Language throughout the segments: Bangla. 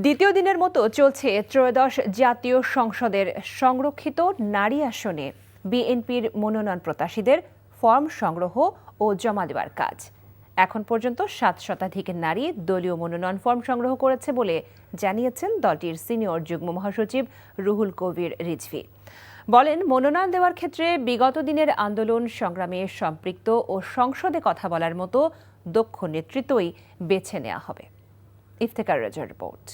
দ্বিতীয় দিনের মতো চলছে ত্রয়োদশ জাতীয় সংসদের সংরক্ষিত নারী আসনে বিএনপির মনোনয়ন প্রত্যাশীদের ফর্ম সংগ্রহ ও জমা দেওয়ার কাজ। এখন পর্যন্ত 7 শতাধিক নারী দলীয় মনোনয়ন ফর্ম সংগ্রহ করেছে বলে জানিয়েছেন দলটির সিনিয়র যুগ্ম মহাসচিব রুহুল কবির রিজভী। বলেন, মনোনয়ন দেওয়ার ক্ষেত্রে বিগত দিনের আন্দোলন সংগ্রামে সম্পৃক্ত ও সংসদে কথা বলার মতো দক্ষ নেতৃত্বই বেছে নেওয়া হবে। ইফতেখার রেজার রিপোর্ট।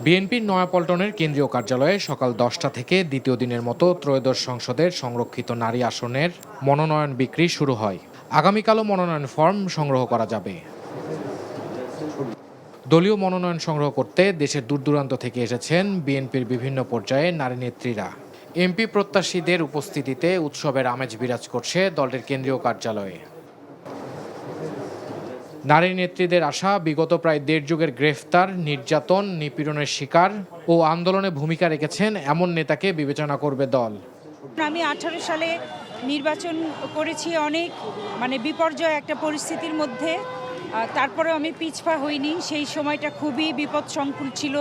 বিএনপির নয়াপল্টনের কেন্দ্রীয় কার্যালয়ে সকাল 10টা থেকে দ্বিতীয় দিনের মতো ত্রয়োদশ সংসদের সংরক্ষিত নারী আসনের মনোনয়ন বিক্রি শুরু হয়। আগামীকালও মনোনয়ন ফর্ম সংগ্রহ করা যাবে। দলীয় মনোনয়ন সংগ্রহ করতে দেশের দূরদূরান্ত থেকে এসেছেন বিএনপির বিভিন্ন পর্যায়ে নারী নেত্রীরা। এমপি প্রত্যাশীদের উপস্থিতিতে উৎসবের আমেজ বিরাজ করছে দলটির কেন্দ্রীয় কার্যালয়ে। নারী নেত্রীদের আশা, বিগত প্রায় 1.5 যুগের গ্রেফতার, নির্যাতন, নিপীড়নের শিকার ও আন্দোলনে ভূমিকা রেখেছেন এমন নেতাকে বিবেচনা করবে দল। আমি 18 সালে নির্বাচন করেছি অনেক বিপর্যয় একটা পরিস্থিতির মধ্যে, তারপরেও আমি পিছপা হইনি। সেই সময়টা খুবই বিপদসংকুল ছিল।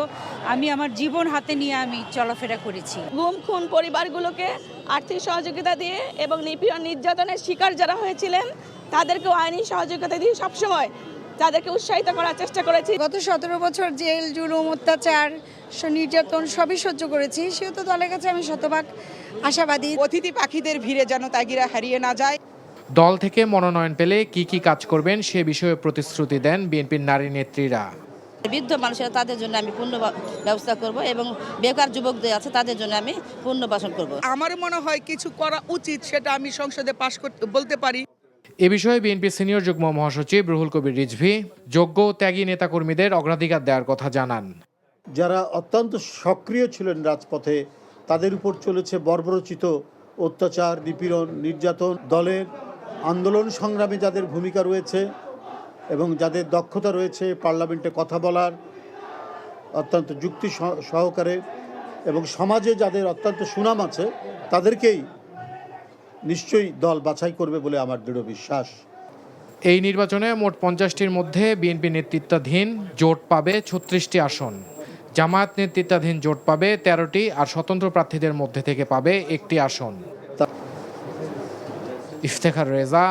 আমি আমার জীবন হাতে নিয়ে আমি চলাফেরা করেছি। গুম খুন পরিবারগুলোকে আর্থিক সহযোগিতা দিয়ে এবং নিপীড়ন নির্যাতনের শিকার যারা হয়েছিলেন তাদেরকেও আইনি সহযোগিতা দিয়ে সবসময় তাদেরকে উৎসাহিত করার চেষ্টা করেছি। গত 17 বছর জেল, জুলুম, অত্যাচার, নির্যাতন সবই সহ্য করেছি। সেহেতু দলের কাছে আমি শতভাগ আশাবাদী। অতিথি পাখিদের ভিড়ে যেন তাগিরা হারিয়ে না যায়। দল থেকে মনোনয়ন পেলে কি কাজ করবেন সে বিষয়ে প্রতিশ্রুতি দেন বিএনপির নারী নেত্রীরা। বৃদ্ধ মানুষেরা, তাদের জন্য আমি পূর্ণ ব্যবস্থা করব এবং বেকার যুবকদের আছে তাদের জন্য আমি পুনর্বাসন করব। আমার মনে হয় কিছু করা উচিত, সেটা আমি সংসদে পাশ করতে বলতে পারি। এ বিষয়ে বিএনপির সিনিয়র যুগ্ম মহাসচিব রুহুল কবির রিজভী যোগ্য ত্যাগী নেতাকর্মীদের অগ্রাধিকার দেওয়ার কথা জানান। যারা অত্যন্ত সক্রিয় ছিলেন রাজপথে, তাদের উপর চলেছে বর্বরচিত অত্যাচার, নিপীড়ন, নির্যাতন। দলের আন্দোলন সংগ্রামে যাদের ভূমিকা রয়েছে এবং যাদের দক্ষতা রয়েছে পার্লামেন্টে কথা বলার অত্যন্ত যুক্তি সহকারে, এবং সমাজে যাদের অত্যন্ত সুনাম আছে, তাদেরকেই নিশ্চয়ই দল বাছাই করবে বলে আমার দৃঢ় বিশ্বাস। এই নির্বাচনে মোট 50টির মধ্যে বিএনপি নেতৃত্বাধীন জোট পাবে 36টি আসন, জামায়াত নেতৃত্বাধীন জোট পাবে 13টি, আর স্বতন্ত্র প্রার্থীদের মধ্যে থেকে পাবে 1টি আসন। Iftekhar Reza,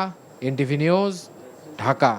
NTV news, Dhaka.